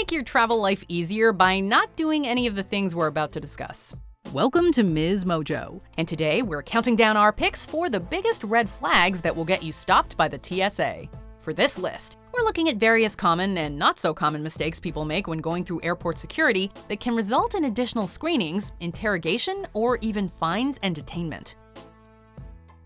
make your travel life easier by not doing any of the things we're about to discuss. Welcome to MsMojo, and today we're counting down our picks for the biggest red flags that will get you stopped by the TSA. For this list, we're looking at various common and not so common mistakes people make when going through airport security that can result in additional screenings, interrogation, or even fines and detainment.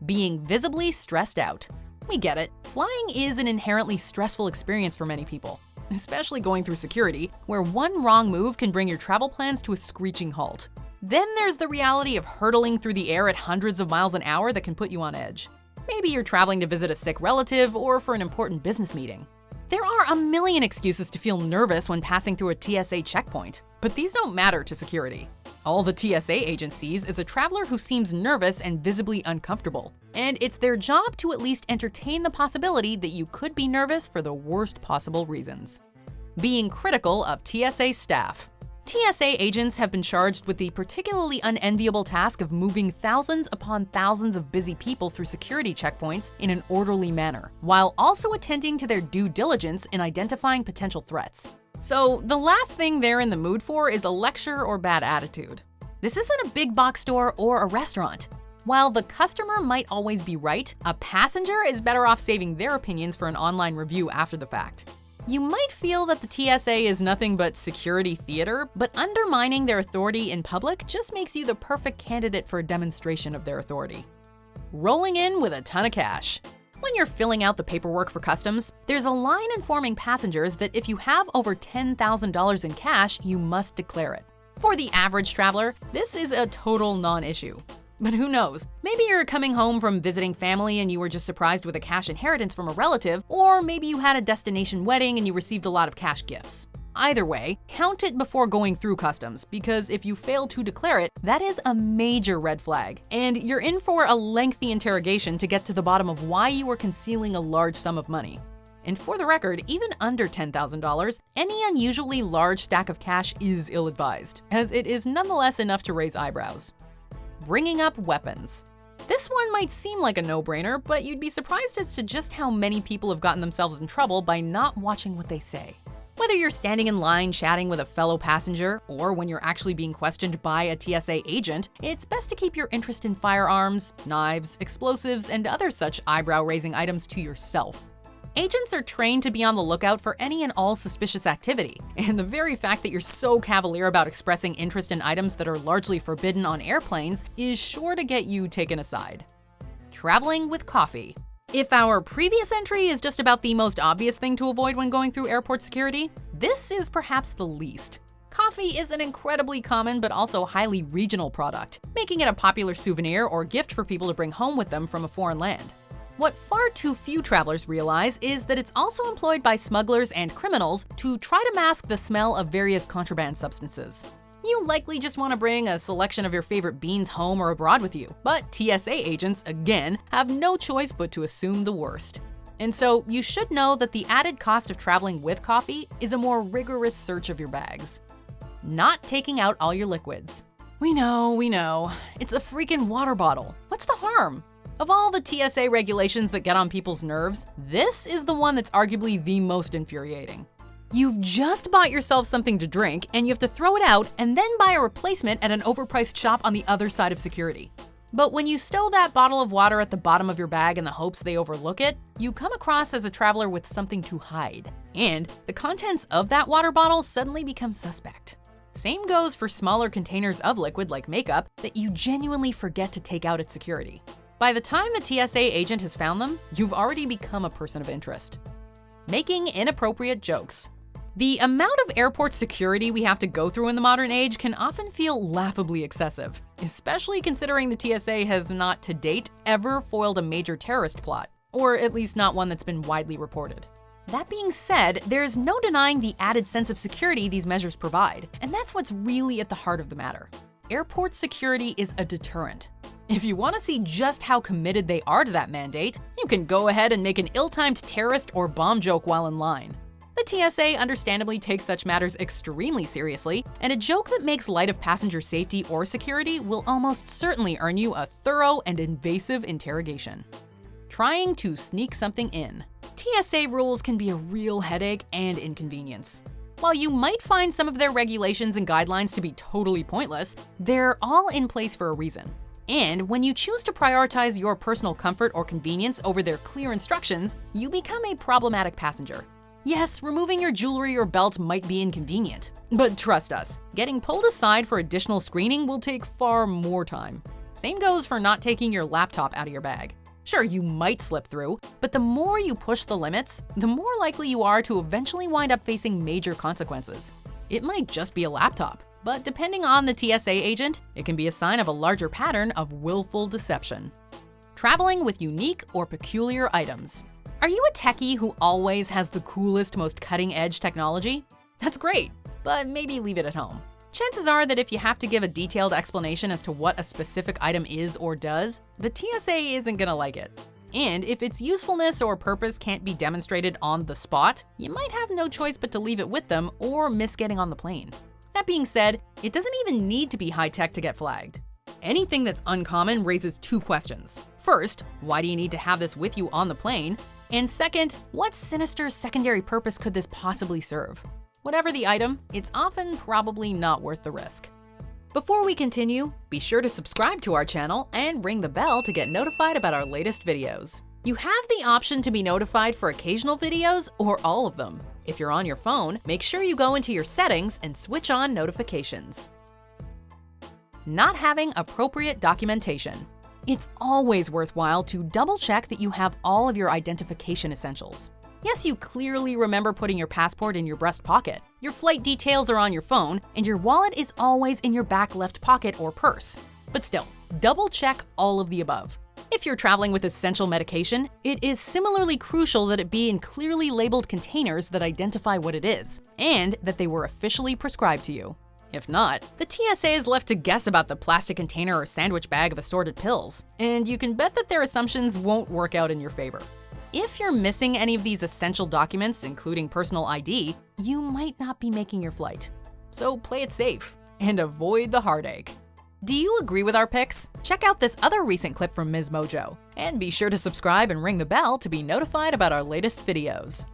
Being visibly stressed out. We get it. Flying is an inherently stressful experience for many people, especially going through security, where one wrong move can bring your travel plans to a screeching halt. Then there's the reality of hurtling through the air at hundreds of miles an hour that can put you on edge. Maybe you're traveling to visit a sick relative or for an important business meeting. There are a million excuses to feel nervous when passing through a TSA checkpoint, but these don't matter to security. All the TSA agent sees is a traveler who seems nervous and visibly uncomfortable, and it's their job to at least entertain the possibility that you could be nervous for the worst possible reasons. Being critical of TSA staff. TSA agents have been charged with the particularly unenviable task of moving thousands upon thousands of busy people through security checkpoints in an orderly manner, while also attending to their due diligence in identifying potential threats. So the last thing they're in the mood for is a lecture or bad attitude. This isn't a big box store or a restaurant. While the customer might always be right, a passenger is better off saving their opinions for an online review after the fact. You might feel that the TSA is nothing but security theater, but undermining their authority in public just makes you the perfect candidate for a demonstration of their authority. Rolling in with a ton of cash. When you're filling out the paperwork for customs, there's a line informing passengers that if you have over $10,000 in cash, you must declare it. For the average traveler, this is a total non-issue. But who knows? Maybe you're coming home from visiting family and you were just surprised with a cash inheritance from a relative, or maybe you had a destination wedding and you received a lot of cash gifts. Either way, count it before going through customs, because if you fail to declare it, that is a major red flag, and you're in for a lengthy interrogation to get to the bottom of why you were concealing a large sum of money. And for the record, even under $10,000, any unusually large stack of cash is ill-advised, as it is nonetheless enough to raise eyebrows. Bringing up weapons. This one might seem like a no-brainer, but you'd be surprised as to just how many people have gotten themselves in trouble by not watching what they say. Whether you're standing in line chatting with a fellow passenger, or when you're actually being questioned by a TSA agent, it's best to keep your interest in firearms, knives, explosives, and other such eyebrow-raising items to yourself. Agents are trained to be on the lookout for any and all suspicious activity, and the very fact that you're so cavalier about expressing interest in items that are largely forbidden on airplanes is sure to get you taken aside. Traveling with coffee. If our previous entry is just about the most obvious thing to avoid when going through airport security, this is perhaps the least. Coffee is an incredibly common but also highly regional product, making it a popular souvenir or gift for people to bring home with them from a foreign land. What far too few travelers realize is that it's also employed by smugglers and criminals to try to mask the smell of various contraband substances. You likely just want to bring a selection of your favorite beans home or abroad with you, but TSA agents, again, have no choice but to assume the worst. And so you should know that the added cost of traveling with coffee is a more rigorous search of your bags. Not taking out all your liquids. We know. It's a freaking water bottle. What's the harm? Of all the TSA regulations that get on people's nerves, this is the one that's arguably the most infuriating. You've just bought yourself something to drink and you have to throw it out and then buy a replacement at an overpriced shop on the other side of security. But when you stow that bottle of water at the bottom of your bag in the hopes they overlook it, you come across as a traveler with something to hide. And the contents of that water bottle suddenly become suspect. Same goes for smaller containers of liquid like makeup that you genuinely forget to take out at security. By the time the TSA agent has found them, you've already become a person of interest. Making inappropriate jokes. The amount of airport security we have to go through in the modern age can often feel laughably excessive, especially considering the TSA has not to date ever foiled a major terrorist plot, or at least not one that's been widely reported. That being said, there's no denying the added sense of security these measures provide, and that's what's really at the heart of the matter. Airport security is a deterrent. If you want to see just how committed they are to that mandate, you can go ahead and make an ill-timed terrorist or bomb joke while in line. The TSA understandably takes such matters extremely seriously, and a joke that makes light of passenger safety or security will almost certainly earn you a thorough and invasive interrogation. Trying to sneak something in. TSA rules can be a real headache and inconvenience. While you might find some of their regulations and guidelines to be totally pointless, they're all in place for a reason. And when you choose to prioritize your personal comfort or convenience over their clear instructions, you become a problematic passenger. Yes, removing your jewelry or belt might be inconvenient, but trust us, getting pulled aside for additional screening will take far more time. Same goes for not taking your laptop out of your bag. Sure, you might slip through, but the more you push the limits, the more likely you are to eventually wind up facing major consequences. It might just be a laptop, but depending on the TSA agent, it can be a sign of a larger pattern of willful deception. Traveling with unique or peculiar items. Are you a techie who always has the coolest, most cutting-edge technology? That's great, but maybe leave it at home. Chances are that if you have to give a detailed explanation as to what a specific item is or does, the TSA isn't gonna like it. And if its usefulness or purpose can't be demonstrated on the spot, you might have no choice but to leave it with them or miss getting on the plane. That being said, it doesn't even need to be high-tech to get flagged. Anything that's uncommon raises two questions. First, why do you need to have this with you on the plane? And second, what sinister secondary purpose could this possibly serve? Whatever the item, it's often probably not worth the risk. Before we continue, be sure to subscribe to our channel and ring the bell to get notified about our latest videos. You have the option to be notified for occasional videos or all of them. If you're on your phone, make sure you go into your settings and switch on notifications. Not having appropriate documentation. It's always worthwhile to double-check that you have all of your identification essentials. Yes, you clearly remember putting your passport in your breast pocket, your flight details are on your phone, and your wallet is always in your back left pocket or purse. But still, double-check all of the above. If you're traveling with essential medication, it is similarly crucial that it be in clearly labeled containers that identify what it is, and that they were officially prescribed to you. If not, the TSA is left to guess about the plastic container or sandwich bag of assorted pills, and you can bet that their assumptions won't work out in your favor. If you're missing any of these essential documents, including personal ID, you might not be making your flight. So play it safe and avoid the heartache. Do you agree with our picks? Check out this other recent clip from MsMojo, and be sure to subscribe and ring the bell to be notified about our latest videos.